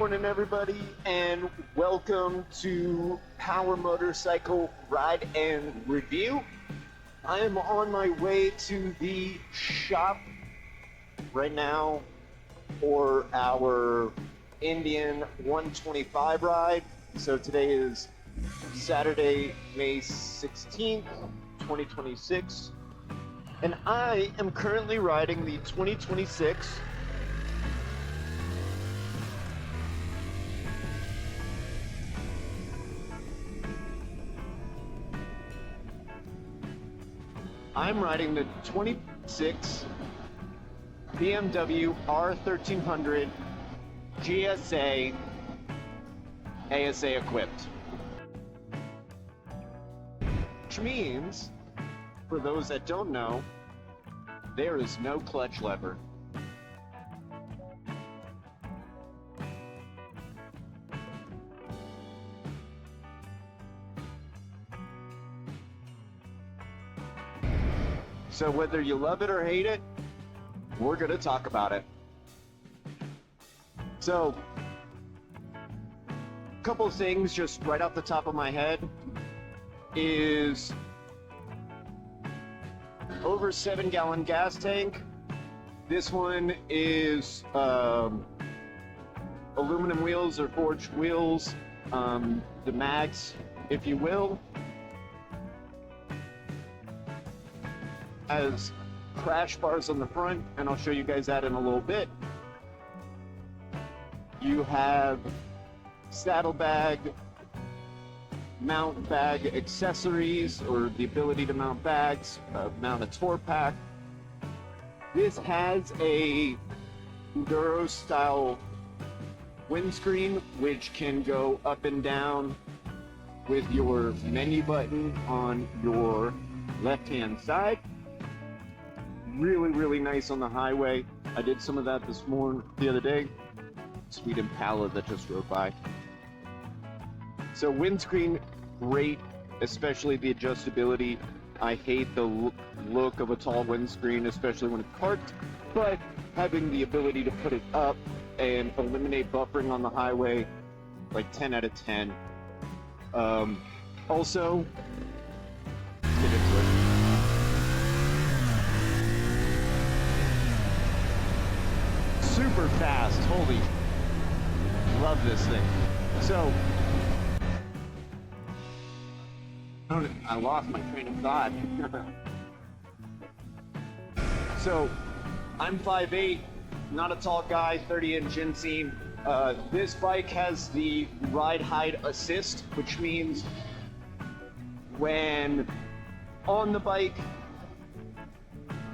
morning, everybody, and welcome to Power Motorcycle Ride and Review. I am on my way to the shop right now for our Indian 125 ride. So today is Saturday, May 16th, 2026, and I am currently riding the 2026 BMW R1300GS ASA equipped. Which means, for those that don't know, there is no clutch lever. So whether you love it or hate it, we're going to talk about it. So, a couple of things just right off the top of my head is over 7-gallon gas tank. This one is aluminum wheels or forged wheels, the mags, if you will. Has crash bars on the front, and I'll show you guys that in a little bit. You have saddlebag, mount bag accessories, or the ability to mount bags, mount a tour pack. This has a Enduro style windscreen, which can go up and down with your menu button on your left hand side. Really nice on the highway. I did some of that the other day. Sweet Impala that just rode by. So windscreen, great, especially the adjustability. I hate the look of a tall windscreen, especially when it's parked, but having the ability to put it up and eliminate buffering on the highway, like 10 out of 10. Also, let's get into it. Super fast, holy, love this thing. So, I lost my train of thought. So, I'm 5'8", not a tall guy, 30-inch inseam. This bike has the ride height assist, which means when on the bike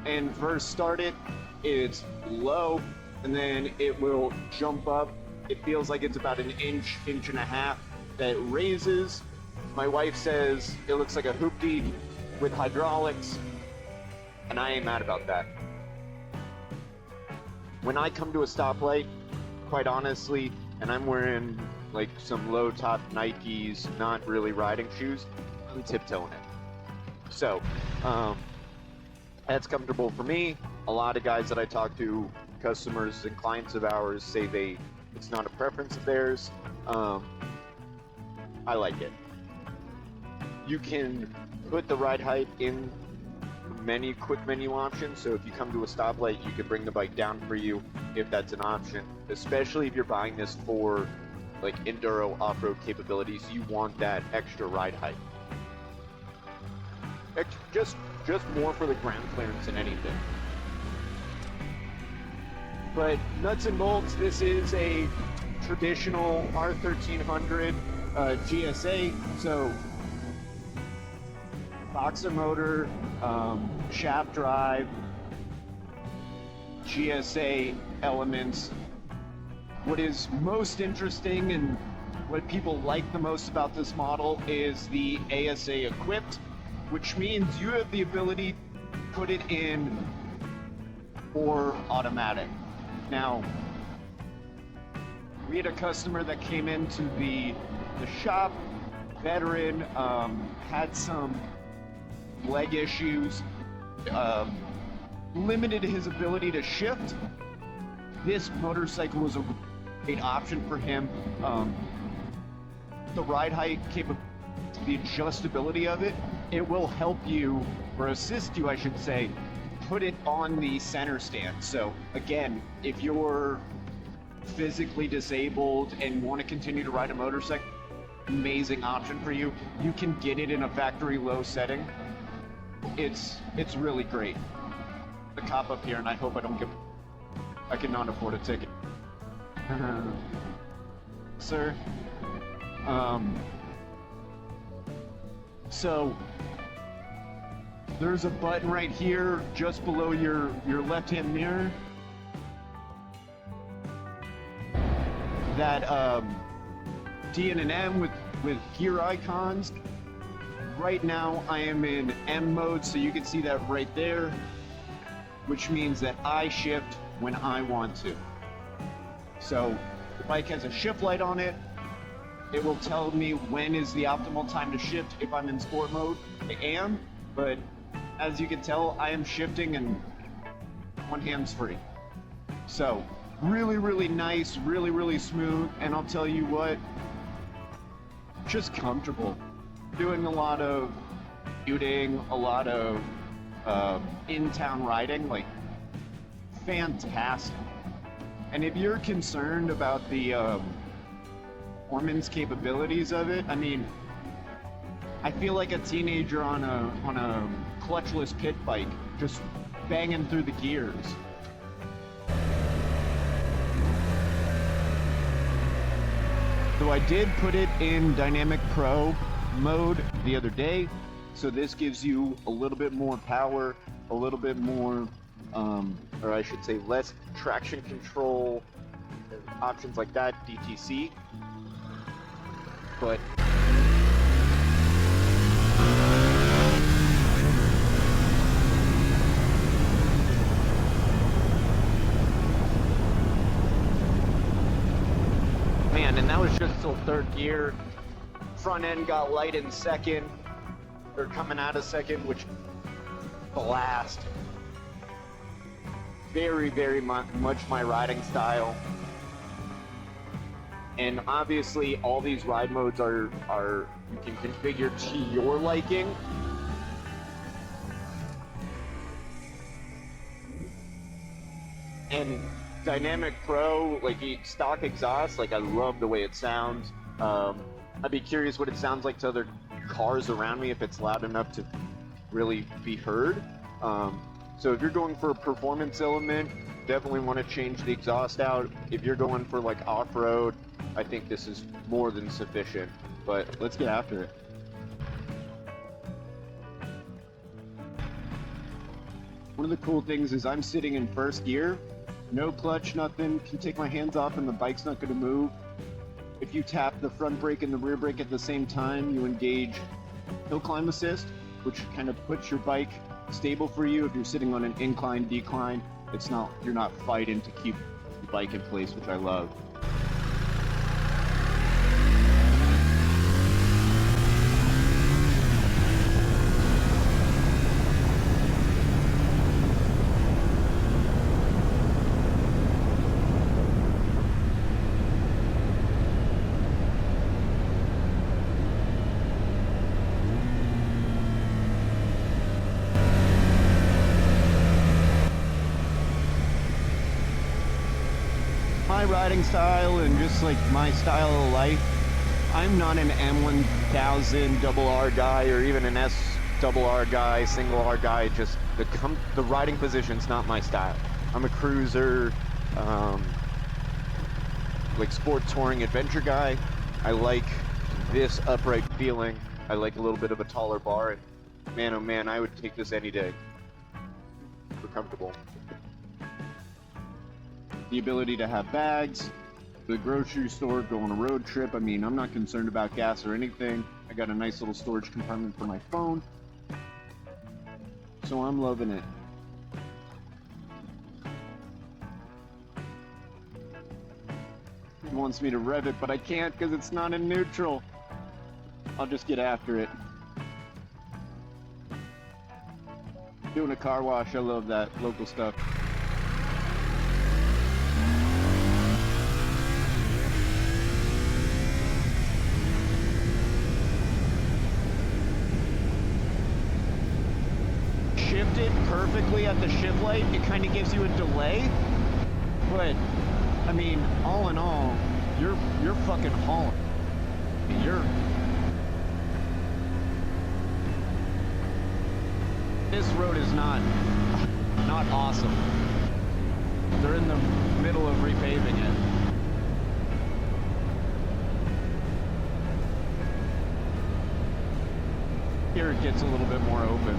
and first start it, it's low, and then it will jump up. It feels like it's about an inch and a half that raises. My wife says it looks like a hoopty with hydraulics, and I ain't mad about that. When I come to a stoplight, quite honestly, and I'm wearing like some low top Nikes, not really riding shoes, I'm tiptoeing it. So, that's comfortable for me. A lot of guys that I talk to, customers and clients of ours, say it's not a preference of theirs. I like it. You can put the ride height in quick menu options, so if you come to a stoplight, you can bring the bike down for you if that's an option, especially if you're buying this for like enduro off-road capabilities. You want that extra ride height. Just more for the ground clearance than anything. But nuts and bolts, this is a traditional R1300 GSA, so boxer motor, shaft drive, GSA elements. What is most interesting and what people like the most about this model is the ASA equipped, which means you have the ability to put it in or automatic. Now, we had a customer that came into the shop, veteran, had some leg issues, limited his ability to shift. This motorcycle was a great option for him. The ride height the adjustability of it, it will help you, or assist you I should say, put it on the center stand. So again, if you're physically disabled and want to continue to ride a motorcycle, amazing option for you. You can get it in a factory low setting. It's really great. The cop up here, and I hope I cannot afford a ticket. Sir, so there's a button right here just below your left-hand mirror that D and an M with gear icons. Right now I am in M mode, so you can see that right there, which means that I shift when I want to. So the bike has a shift light on it. It will tell me when is the optimal time to shift if I'm in sport mode. I am, but as you can tell, I am shifting and one hand's free. So really, really nice, really, really smooth, and I'll tell you what, just comfortable. Doing a lot of commuting, a lot of in-town riding, like fantastic. And if you're concerned about the performance capabilities of it, I mean, I feel like a teenager on a clutchless pit bike, just banging through the gears. So I did put it in Dynamic Pro mode the other day, so this gives you a little bit more power, a little bit more, or I should say less traction control, options like that, DTC. But man, and that was just till third gear. Front end got light in second, or coming out of second, which blast. Very, very much my riding style. And obviously all these ride modes are you can configure to your liking. And Dynamic Pro, like stock exhaust, like I love the way it sounds. I'd be curious what it sounds like to other cars around me, if it's loud enough to really be heard. So if you're going for a performance element, definitely want to change the exhaust out. If you're going for like off-road, I think this is more than sufficient. But let's get after it. One of the cool things is I'm sitting in first gear, no clutch, nothing, can take my hands off and the bike's not going to move. If you tap the front brake and the rear brake at the same time, you engage hill climb assist, which kind of puts your bike stable for you. If you're sitting on an incline, decline, you're not fighting to keep the bike in place, which I love. My riding style and just like my style of life, I'm not an M1000 double R guy or even an S double R guy, single R guy. Just the riding position's not my style. I'm a cruiser, like sport touring adventure guy. I like this upright feeling. I like a little bit of a taller bar, and man, oh man, I would take this any day. Super comfortable. The ability to have bags, the grocery store, go on a road trip. I mean, I'm not concerned about gas or anything. I got a nice little storage compartment for my phone. So I'm loving it. He wants me to rev it, but I can't because it's not in neutral. I'll just get after it. Doing a car wash, I love that local stuff. perfectly at the shift light, it kind of gives you a delay. But I mean, all in all, you're fucking hauling. This road is not awesome. They're in the middle of repaving it. Here it gets a little bit more open.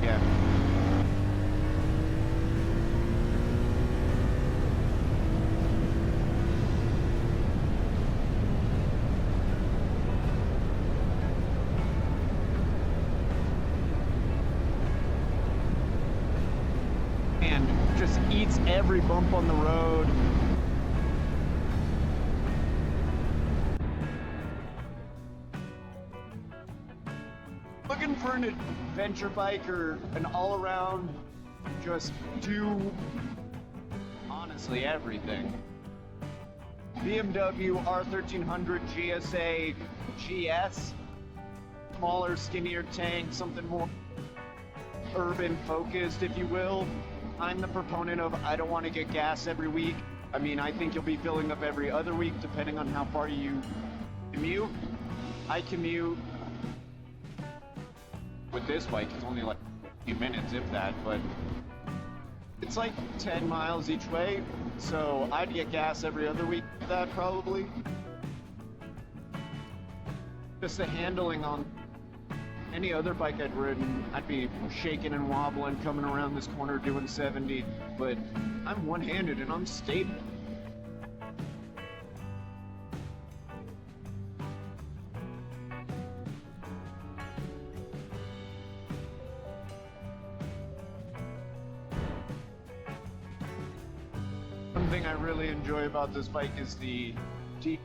Yeah. And just eats every bump on the road. Looking for an adventure bike or an all-around, just do honestly everything. BMW R1300GS GS, smaller, skinnier tank, something more urban focused, if you will. I'm the proponent of I don't want to get gas every week. I mean, I think you'll be filling up every other week depending on how far you commute. I commute with this bike, it's only like a few minutes, if that, but it's like 10 miles each way, so I'd get gas every other week for that probably. Just the handling on any other bike I'd ridden, I'd be shaking and wobbling coming around this corner doing 70, but I'm one-handed and I'm stable. One thing I really enjoy about this bike is the deep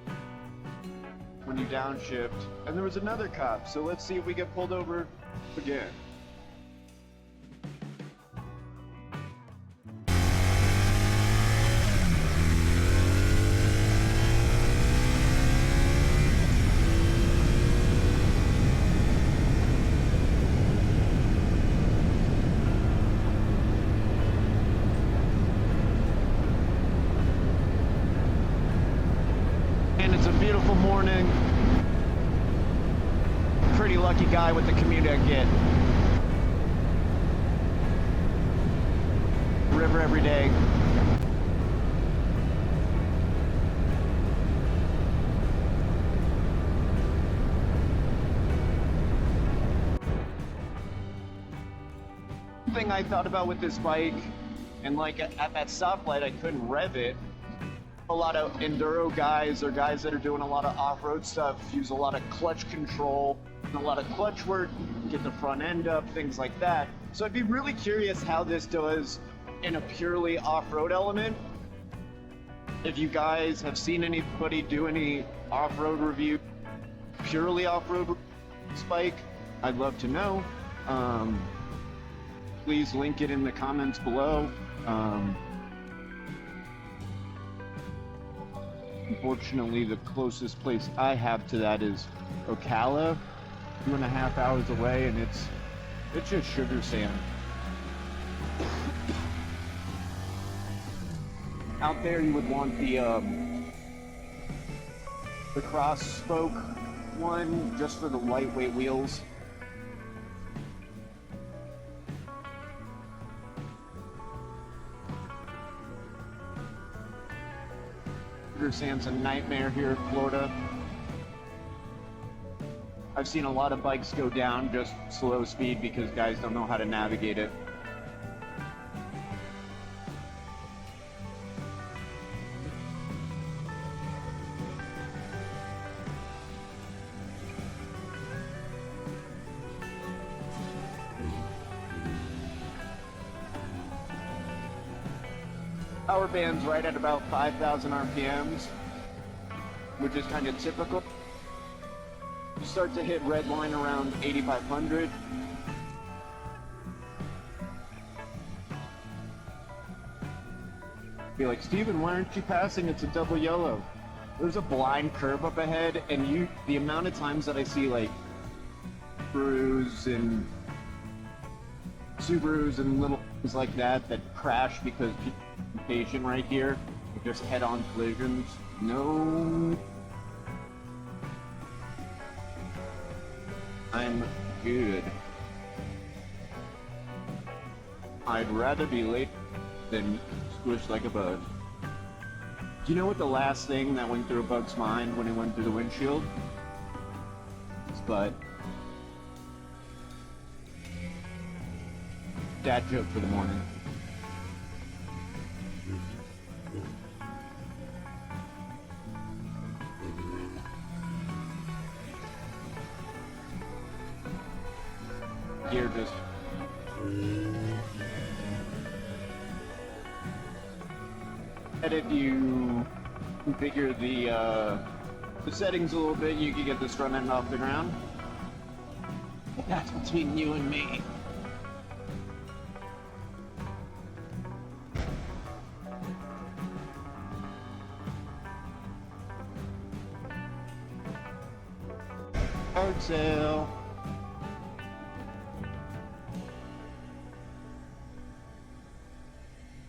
when you downshift. And there was another cop, so let's see if we get pulled over again. And it's a beautiful morning. Pretty lucky guy with the commute I get. River every day. One thing I thought about with this bike, and like at that stoplight I couldn't rev it. A lot of enduro guys or guys that are doing a lot of off-road stuff use a lot of clutch control and a lot of clutch work, get the front end up, things like that. So I'd be really curious how this does in a purely off-road element. If you guys have seen anybody do any off-road review, purely off-road bike, I'd love to know. Please link it in the comments below. Unfortunately, the closest place I have to that is Ocala, 2.5 hours away, and it's just sugar sand. Out there, you would want the cross spoke one just for the lightweight wheels. Sugar sand's a nightmare here in Florida. I've seen a lot of bikes go down just slow speed because guys don't know how to navigate it. Power band's right at about 5,000 RPMs, which is kind of typical. You start to hit red line around 8,500. Be like, Steven, why aren't you passing? It's a double yellow. There's a blind curve up ahead, and the amount of times that I see like Subarus and little things like that crash because people are impatient right here, just head-on collisions. No, I'm good. I'd rather be late than squished like a bug. Do you know what the last thing that went through a bug's mind when he went through the windshield? His butt. Dad joke for the morning. Gear just... And if you configure the settings a little bit, you can get this front end off the ground. That's between you and me. Hard sale.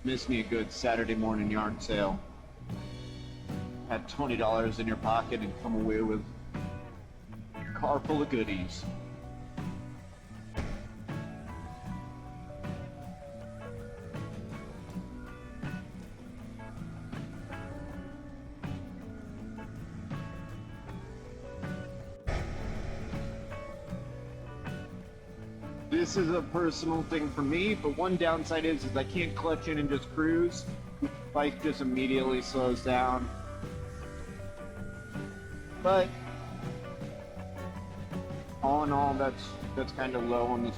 Miss me a good Saturday morning yard sale. Have $20 in your pocket and come away with a car full of goodies. This is a personal thing for me, but one downside is I can't clutch in and just cruise. The bike just immediately slows down. But all in all, that's kind of low on this.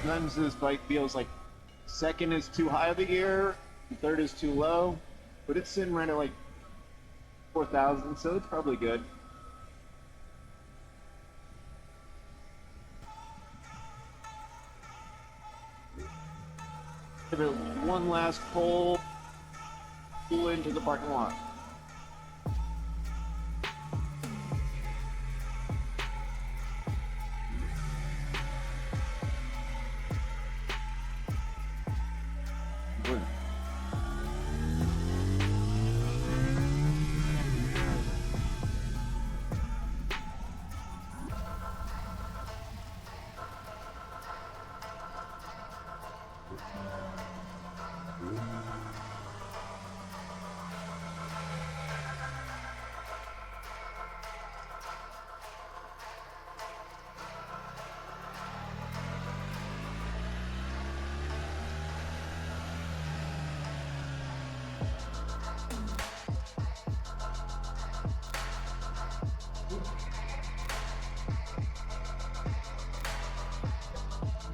Sometimes this bike feels like second is too high of a gear, third is too low, but it's sitting right at like 4,000, so it's probably good. Give it one last pull into the parking lot.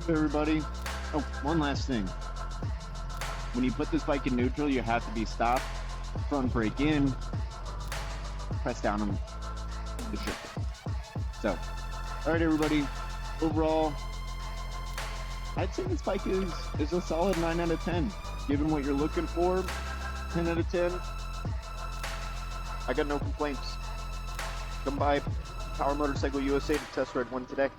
Everybody. Oh, one last thing. When you put this bike in neutral, you have to be stopped, front brake in, press down on the shifter. So, all right, everybody. Overall, I'd say this bike is a solid 9 out of 10. Given what you're looking for, 10 out of 10. I got no complaints. Come by Power Motorcycle USA to test ride one today.